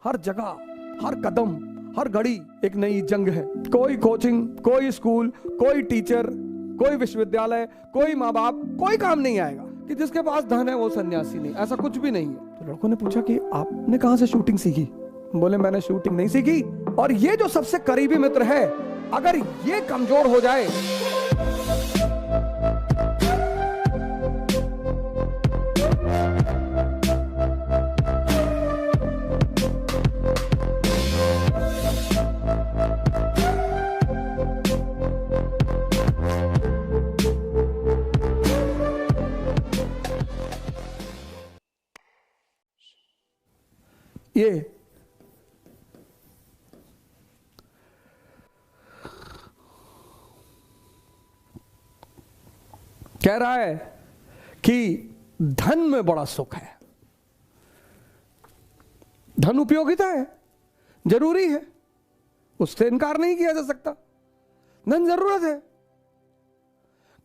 हर जगह, हर कदम, हर घड़ी एक नई जंग है। कोई कोचिंग, कोई स्कूल, कोई टीचर, कोई विश्वविद्यालय, कोई माँ बाप, कोई काम नहीं आएगा कि जिसके पास धन है वो सन्यासी नहीं। ऐसा कुछ भी नहीं है। तो लड़कों ने पूछा कि आपने कहां से शूटिंग सीखी? बोले मैंने शूटिंग नहीं सीखी, और ये जो सबसे करीबी मित्र है, अगर ये कमजोर हो जाए ये कह रहा है कि धन में बड़ा सुख है, धन उपयोगिता है, जरूरी है, उससे इनकार नहीं किया जा सकता। धन जरूरत है,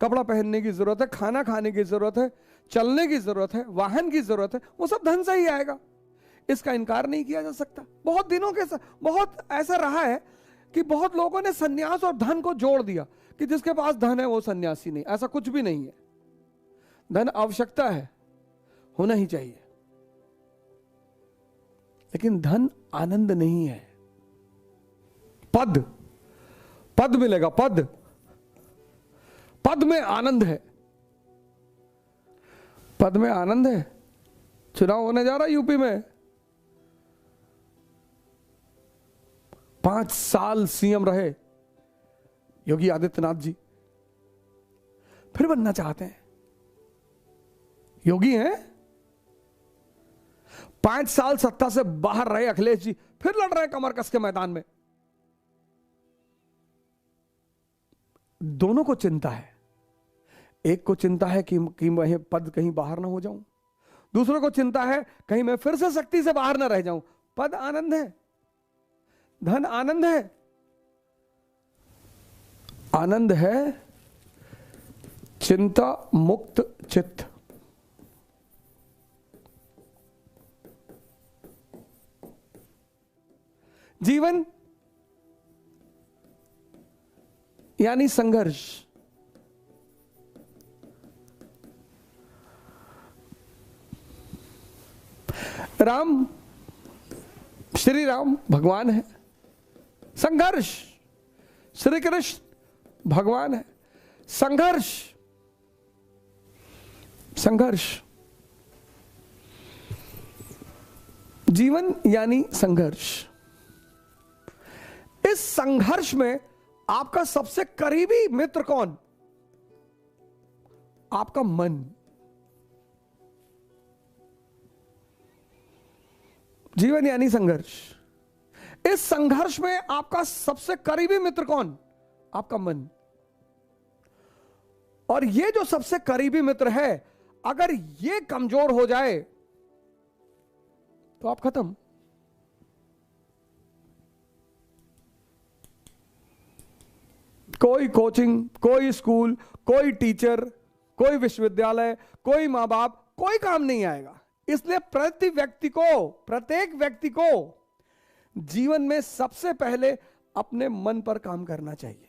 कपड़ा पहनने की जरूरत है, खाना खाने की जरूरत है, चलने की जरूरत है, वाहन की जरूरत है, वो सब धन से ही आएगा, इसका इनकार नहीं किया जा सकता। बहुत दिनों के बहुत ऐसा रहा है कि बहुत लोगों ने सन्यास और धन को जोड़ दिया कि जिसके पास धन है वो सन्यासी नहीं। ऐसा कुछ भी नहीं है। धन आवश्यकता है, होना ही चाहिए, लेकिन धन आनंद नहीं है। पद मिलेगा, पद में आनंद है, पद में आनंद है। चुनाव होने जा रहा है यूपी में, 5 साल सीएम रहे योगी आदित्यनाथ जी, फिर बनना चाहते हैं। योगी हैं, 5 साल सत्ता से बाहर रहे अखिलेश जी, फिर लड़ रहे हैं कमर कस के मैदान में। दोनों को चिंता है। एक को चिंता है कि मैं पद कहीं बाहर ना हो जाऊं, दूसरों को चिंता है कहीं मैं फिर से शक्ति से बाहर ना रह जाऊं। पद आनंद है, धन आनंद है, आनंद है चिंता मुक्त चित्त। जीवन यानी संघर्ष। राम, श्री राम भगवान है, संघर्ष। श्री कृष्ण भगवान है, संघर्ष। जीवन यानी संघर्ष। इस संघर्ष में आपका सबसे करीबी मित्र कौन? आपका मन। जीवन यानी संघर्ष। इस संघर्ष में आपका सबसे करीबी मित्र कौन? आपका मन। और ये जो सबसे करीबी मित्र है, अगर ये कमजोर हो जाए तो आप खत्म। कोई कोचिंग, कोई स्कूल, कोई टीचर, कोई विश्वविद्यालय, कोई मां बाप, कोई काम नहीं आएगा। इसलिए प्रत्येक व्यक्ति को जीवन में सबसे पहले अपने मन पर काम करना चाहिए,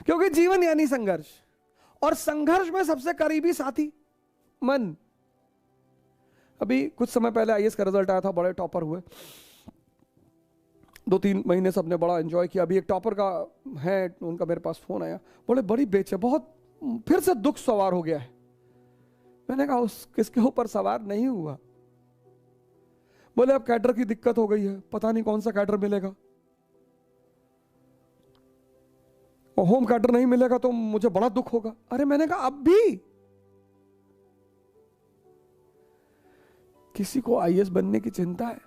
क्योंकि जीवन यानी संघर्ष, और संघर्ष में सबसे करीबी साथी मन। अभी कुछ समय पहले आईएएस का रिजल्ट आया था, बड़े टॉपर हुए। 2-3 महीने सबने बड़ा एंजॉय किया। अभी एक टॉपर का है, उनका मेरे पास फोन आया, बोले बड़ी बेचैन, बहुत फिर से दुख सवार हो गया है। मैंने कहा उस किसके ऊपर सवार नहीं हुआ? बोले अब कैडर की दिक्कत हो गई है, पता नहीं कौन सा कैडर मिलेगा, और होम कैडर नहीं मिलेगा तो मुझे बड़ा दुख होगा। अरे मैंने कहा अब भी किसी को आईएएस बनने की चिंता है,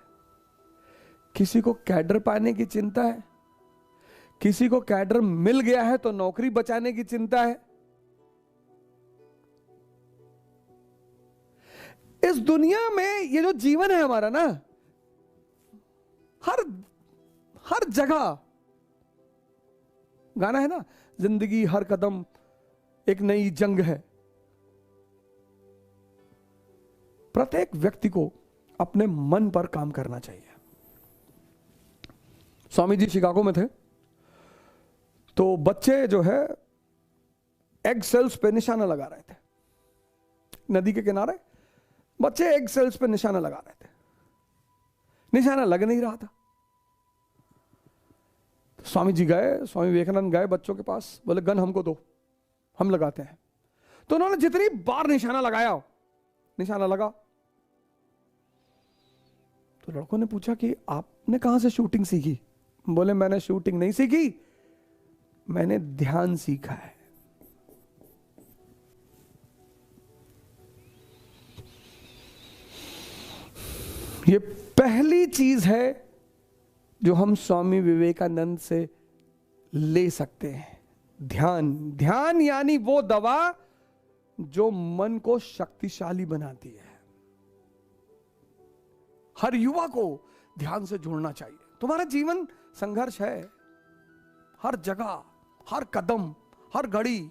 किसी को कैडर पाने की चिंता है, किसी को कैडर मिल गया है तो नौकरी बचाने की चिंता है। इस दुनिया में ये जो जीवन है हमारा ना, हर जगह गाना है ना, जिंदगी हर कदम एक नई जंग है। प्रत्येक व्यक्ति को अपने मन पर काम करना चाहिए। स्वामी जी शिकागो में थे, तो बच्चे जो है एग सेल्स पे निशाना लगा रहे थे। नदी के किनारे बच्चे एग सेल्स पे निशाना लगा रहे थे, निशाना लग नहीं रहा था। स्वामी जी गए, स्वामी विवेकानंद गए बच्चों के पास, बोले गन हमको दो, हम लगाते हैं। तो उन्होंने जितनी बार निशाना लगाया, निशाना लगा। तो लड़कों ने पूछा कि आपने कहां से शूटिंग सीखी? बोले मैंने शूटिंग नहीं सीखी, मैंने ध्यान सीखा है। ये पहली चीज है जो हम स्वामी विवेकानंद से ले सकते हैं, ध्यान। ध्यान यानी वो दवा जो मन को शक्तिशाली बनाती है। हर युवा को ध्यान से जुड़ना चाहिए। तुम्हारा जीवन संघर्ष है, हर जगह, हर कदम, हर घड़ी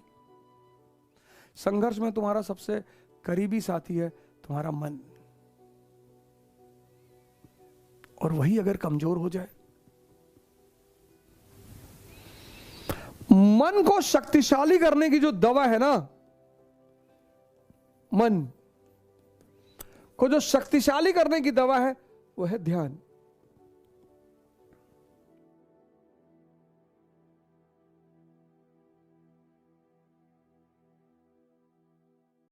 संघर्ष में तुम्हारा सबसे करीबी साथी है तुम्हारा मन। और वही अगर कमजोर हो जाए, मन को शक्तिशाली करने की जो दवा है ना, मन को जो शक्तिशाली करने की दवा है वो है ध्यान।